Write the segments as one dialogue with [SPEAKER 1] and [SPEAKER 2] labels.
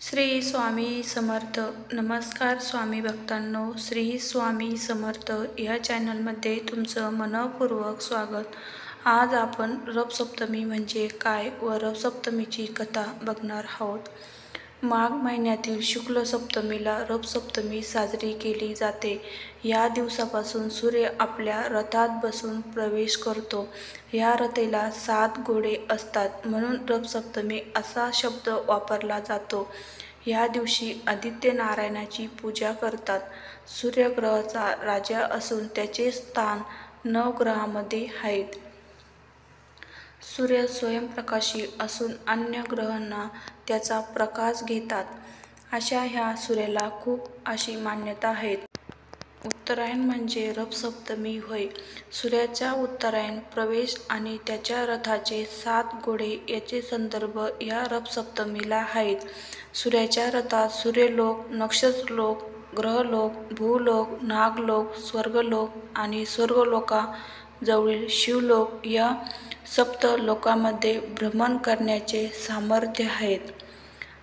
[SPEAKER 1] श्री स्वामी समर्थ. नमस्कार स्वामी भक्तांनो, श्री स्वामी समर्थ या चॅनलमध्ये तुमचं मनःपूर्वक स्वागत. आज आपण रथसप्तमी म्हणजे काय व रथसप्तमीची कथा बघणार आहोत. माघ महिन्यातील शुक्ल सप्तमीला रथसप्तमी साजरी केली जाते. या दिवसापासून सूर्य आपल्या रथात बसून प्रवेश करतो. या रथेला 7 घोडे असतात म्हणून रथसप्तमी असा शब्द वापरला जातो. या दिवशी आदित्य नारायणाची पूजा करतात. सूर्य ग्रहाचा राजा असून त्याचे स्थान नवग्रहामध्ये आहेत. सूर्य स्वयंप्रकाशी असून अन्य ग्रहांना त्याचा प्रकाश घेतात. अशा ह्या सूर्याला खूप अशी मान्यता आहेत. उत्तरायण म्हणजे रथसप्तमी होय. सूर्याचा उत्तरायण प्रवेश आणि त्याच्या रथाचे 7 घोडे याचे संदर्भ या रथसप्तमीला आहेत. सूर्याच्या रथात सूर्यलोक, नक्षत्रलोक, ग्रहलोक, भूलोक, नागलोक, स्वर्गलोक आणि स्वर्गलोकाजवळील शिवलोक या सप्तलोकांमध्ये भ्रमण करण्याचे सामर्थ्य आहेत.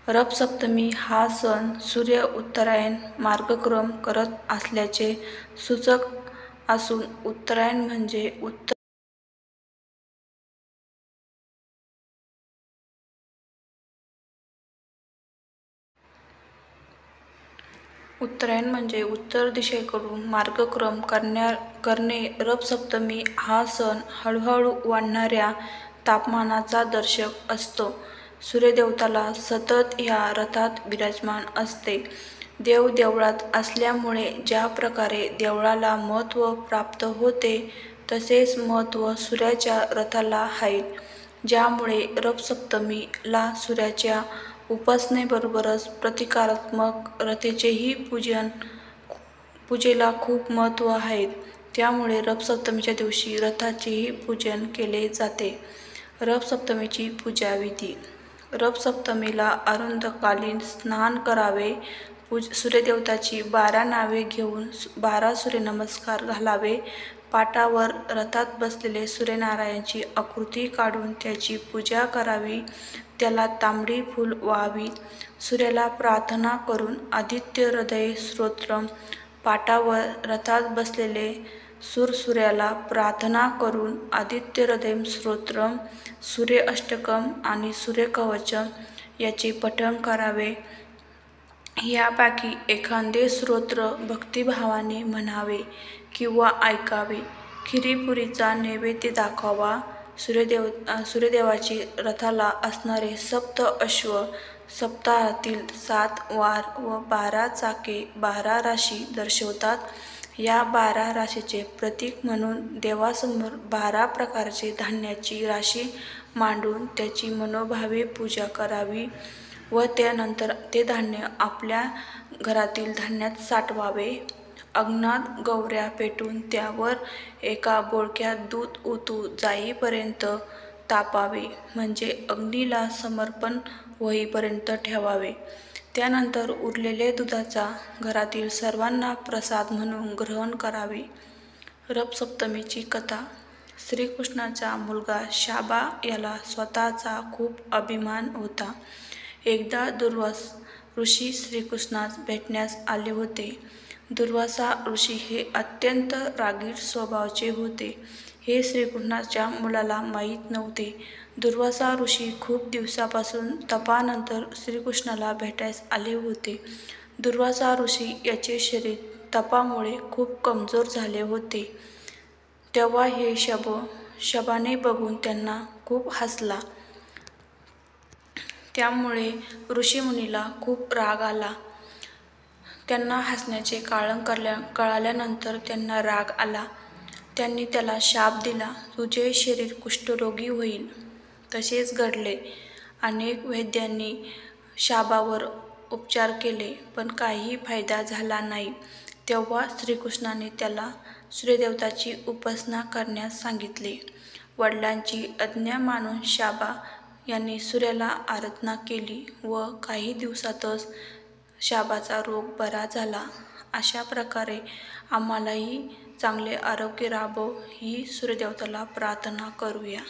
[SPEAKER 1] रथसप्तमी हा सण सूर्य उत्तरायण मार्गक्रमण करत असल्याचे सूचक असून उत्तरायण म्हणजे उत्तर दिशेकडून मार्गक्रमण करणे. रथसप्तमी हा सण हळूहळू वाढणाऱ्या तापमानाचा दर्शक असतो. सूर्यदेवताला सतत ह्या रथात विराजमान असते. देव देवळात असल्यामुळे ज्या प्रकारे देवळाला महत्त्व प्राप्त होते तसेच महत्त्व सूर्याच्या रथाला आहे. ज्यामुळे रथसप्तमीला सूर्याच्या उपासनेबरोबरच प्रतिकात्मक रथेचेही पूजेला खूप महत्त्व आहे. त्यामुळे रथसप्तमीच्या दिवशी रथाचेही पूजन केले जाते. रथसप्तमीची पूजाविधी. रथसप्तमीला अरुंधकालीन स्नान करावे. सूर्यदेवताची 12 नावे घेऊन 12 सूर्यनमस्कार घालावे. पाटावर रथात बसलेले सूर्यनारायणाची आकृती काढून त्याची पूजा करावी. त्याला तांबडी फूल व्हावीत. सूर्याला प्रार्थना करून आदित्य हृदय स्तोत्र, पाटावर रथात बसलेले सूर्याला प्रार्थना करून आदित्य हृदय स्तोत्र, सूर्य अष्टकम आणि सूर्यकवच याचे पठण करावे. यापैकी एखादे स्तोत्र भक्तिभावाने म्हणावे किंवा ऐकावे. खिरीपुरीचा नैवेद्य दाखवावा. सूर्यदेवाची रथाला असणारे 7 अश्व, सप्ताहातील 7 वार व 12 चाके 12 राशी दर्शवतात. या 12 राशीचे प्रतीक म्हणून देवासमोर 12 प्रकारचे धान्याची राशी मांडून त्याची मनोभावे पूजा करावी व त्यानंतर ते धान्य आपल्या घरातील धान्यात साठवावे. अंगणात गौऱ्या पेटवून त्यावर एका बोळक्यात दूध ओतू जाईपर्यंत तापावे म्हणजे अग्नीला समर्पण होईपर्यंत ठेवावे. त्यानंतर उरलेले दुधाचा घरातील सर्वांना प्रसाद म्हणून ग्रहण करावे. रथसप्तमीची कथा. श्रीकृष्णाचा मुलगा शाबा याला स्वतःचा खूप अभिमान होता. एकदा दुर्वासा ऋषी श्रीकृष्णास भेटण्यास आले होते. दुर्वासा ऋषी हे अत्यंत रागीट स्वभावाचे होते. हे श्रीकृष्णाच्या मुलाला माहीत नव्हते. दुर्वासा ऋषी खूप दिवसापासून तपानंतर श्रीकृष्णाला भेटायस आले होते. दुर्वासा ऋषी याचे शरीर तपामुळे खूप कमजोर झाले होते. तेव्हा हे शाबाने बघून त्यांना खूप हसला. त्यामुळे ऋषीमुनीला खूप राग आला. त्यांना हसण्याचे कारण कळाल्यानंतर त्यांना राग आला. त्यांनी त्याला शाप दिला, तुझे शरीर कुष्ठरोगी होईल. तसेच घडले. अनेक वैद्यांनी शाबावर उपचार केले पण काही फायदा झाला नाही. तेव्हा श्रीकृष्णाने त्याला सूर्यदेवताची उपासना करण्यास सांगितले. वडिलांची आज्ञा मानून शाबा यांनी सूर्याला आराधना केली व काही दिवसातच शाबाचा रोग बरा झाला. अशा प्रकारे आम्हालाही चांगले आरोग्य लाभो ही सूर्यदेवताला प्रार्थना करूया.